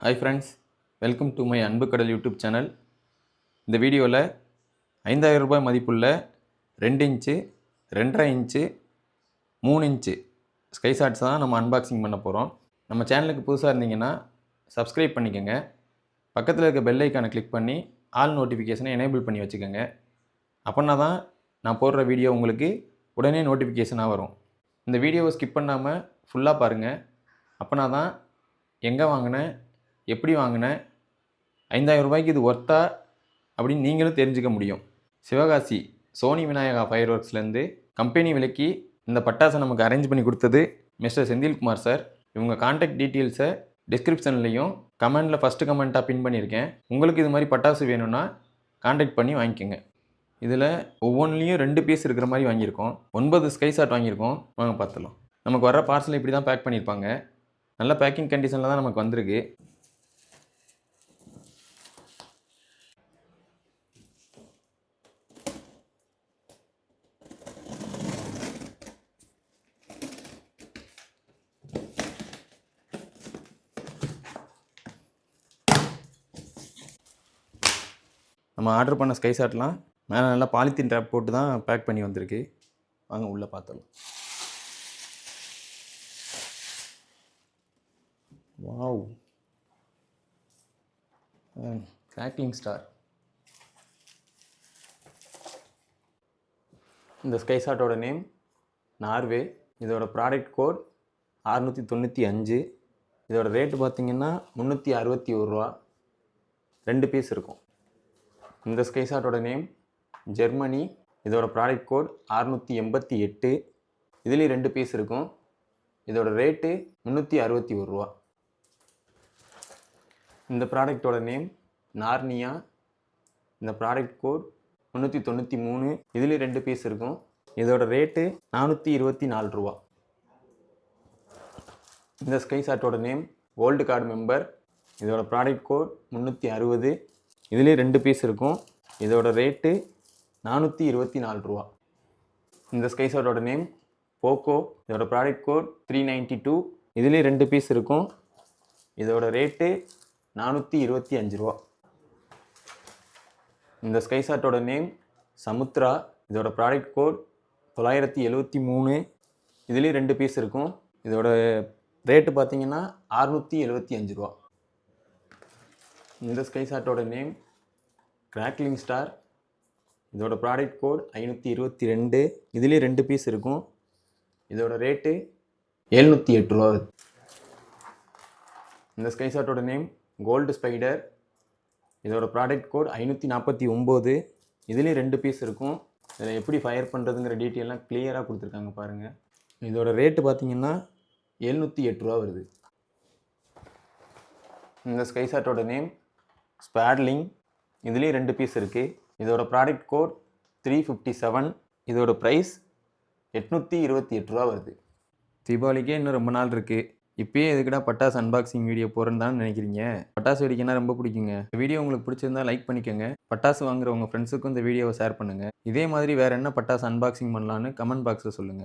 Hi friends, welcome to my அன்பு கடல் YouTube channel. இந்த வீடியோவில் 5000 ரூபாய் மதிப்புள்ள 2 inch 2.5 inch 3 inch sky shots தான் நம்ம அன்பாக்சிங் பண்ண போகிறோம். நம்ம சேனலுக்கு புதுசாக இருந்தீங்கன்னா சப்ஸ்கிரைப் பண்ணிக்கோங்க. பக்கத்தில் இருக்க பெல் ஐக்கானை கிளிக் பண்ணி ஆல் நோட்டிஃபிகேஷனை எனேபிள் பண்ணி வச்சுக்கோங்க. அப்படின்னா தான் நான் போடுற வீடியோ உங்களுக்கு உடனே நோட்டிஃபிகேஷனாக வரும். இந்த வீடியோவை ஸ்கிப் பண்ணாமல் ஃபுல்லாக பாருங்கள். அப்படின்னா தான் எங்கே வாங்கினேன், எப்படி வாங்கினேன், 5000 ரூபாய்க்கு இது ஒர்த்தா அப்படின்னு நீங்களும் தெரிஞ்சுக்க முடியும். சிவகாசி சோனி விநாயகா ஃபயர் ஒர்க்ஸ்லேருந்து கம்பெனி விலைக்கு இந்த பட்டாசை நமக்கு அரேஞ்ச் பண்ணி கொடுத்தது மிஸ்டர் செந்தில்குமார் சார். இவங்க கான்டாக்ட் டீட்டெயில்ஸை டிஸ்கிரிப்ஷன்லேயும் கமெண்டில் ஃபஸ்ட்டு கமெண்ட்டாக பின் பண்ணியிருக்கேன். உங்களுக்கு இது மாதிரி பட்டாசு வேணும்னா கான்டாக்ட் பண்ணி வாங்கிக்கோங்க. இதில் ஒவ்வொன்றிலையும் 2 பீஸ் இருக்கிற மாதிரி வாங்கியிருக்கோம். 9 ஸ்கை ஷாட் வாங்கியிருக்கோம். வாங்க பார்த்துலாம். நமக்கு வர பார்சல் இப்படி தான் பேக் பண்ணியிருப்பாங்க. நல்ல பேக்கிங் கண்டிஷனில் தான் நமக்கு வந்திருக்கு. நம்ம ஆர்டர் பண்ண ஸ்கை ஷாட்லாம் மேலே நல்லா பாலித்தீன் டேப் போட்டு தான் பேக் பண்ணி வந்திருக்கு. வாங்க உள்ளே பார்த்துடலாம். Wow, crackling star. இந்த ஸ்கை ஷாட்டோட நேம் நார்வே. இதோட ப்ராடக்ட் கோட் 695. இதோட ரேட்டு பார்த்திங்கன்னா 361 ரூபா. 2 பீஸ் இருக்கும். இந்த ஸ்கை ஷாட்டோட நேம் ஜெர்மனி. இதோட ப்ராடக்ட் கோட் 688. இதுலேயும் 2 பீஸ் இருக்கும். இதோட ரேட்டு 361 ரூபா. இந்த ப்ராடக்டோட நேம் நார்னியா. இந்த ப்ராடக்ட் கோட் 393. இதுலேயும் 2 பீஸ் இருக்கும். இதோட ரேட்டு 424 ரூபா. இந்த ஸ்கை ஷாட்டோட நேம் கோல்டு கார்டு மெம்பர். இதோட ப்ராடக்ட் கோட் 360. இதுலேயே 2 பீஸ் இருக்கும். இதோட ரேட்டு 424 ரூபா. இந்த ஸ்கை ஷாட்டோட நேம் போக்கோ. இதோட ப்ராடக்ட் கோட் 392. இதுலேயே 2 பீஸ் இருக்கும். இதோட ரேட்டு 425 ரூபா. இந்த ஸ்கை ஷாட்டோட நேம் சமுத்ரா. இதோட ப்ராடக்ட் கோட் 973. இதுலேயே 2 பீஸ் இருக்கும். இதோட ரேட்டு பார்த்திங்கன்னா 675 ரூபா. இந்த ஸ்கை ஷாட்டோட நேம் கிராக்லிங் ஸ்டார். இதோட ப்ராடக்ட் கோட் 522. இதுலேயே 2 பீஸ் இருக்கும். இதோட ரேட்டு 708 ரூபா. இந்த ஸ்கை ஷாட்டோட நேம் கோல்டு ஸ்பைடர். இதோட ப்ராடக்ட் கோட் 549. இதுலேயே 2 பீஸ் இருக்கும். இதில் எப்படி ஃபயர் பண்ணுறதுங்கிற டீட்டெயிலாம் கிளியராக கொடுத்துருக்காங்க பாருங்கள். இதோட ரேட்டு பார்த்திங்கன்னா 708 ரூபா வருது. இந்த ஸ்கை ஷாட்டோட நேம் ஸ்பேர்லிங். இதுலேயும் 2 பீஸ் இருக்குது. இதோட ப்ராடக்ட் கோட் 357. இதோட ப்ரைஸ் 828 ரூபா வருது. தீபாவளிக்கே இன்னும் ரொம்ப நாள் இருக்குது. இப்போயே எதுக்குடா பட்டாசு அன்பாக்சிங் வீடியோ போகிறேன்னு தான் நினைக்கிறீங்க. பட்டாசு வெடிக்கனா ரொம்ப பிடிக்குங்க. இந்த வீடியோ உங்களுக்கு பிடிச்சிருந்தா லைக் பண்ணிக்கோங்க. பட்டாசு வாங்குற உங்கள் ஃப்ரெண்ட்ஸுக்கும் இந்த வீடியோவை ஷேர் பண்ணுங்கள். இதே மாதிரி வேறு என்ன பட்டாசு அன்பாக்சிங் பண்ணலான்னு கமெண்ட் பாக்ஸில் சொல்லுங்கள்.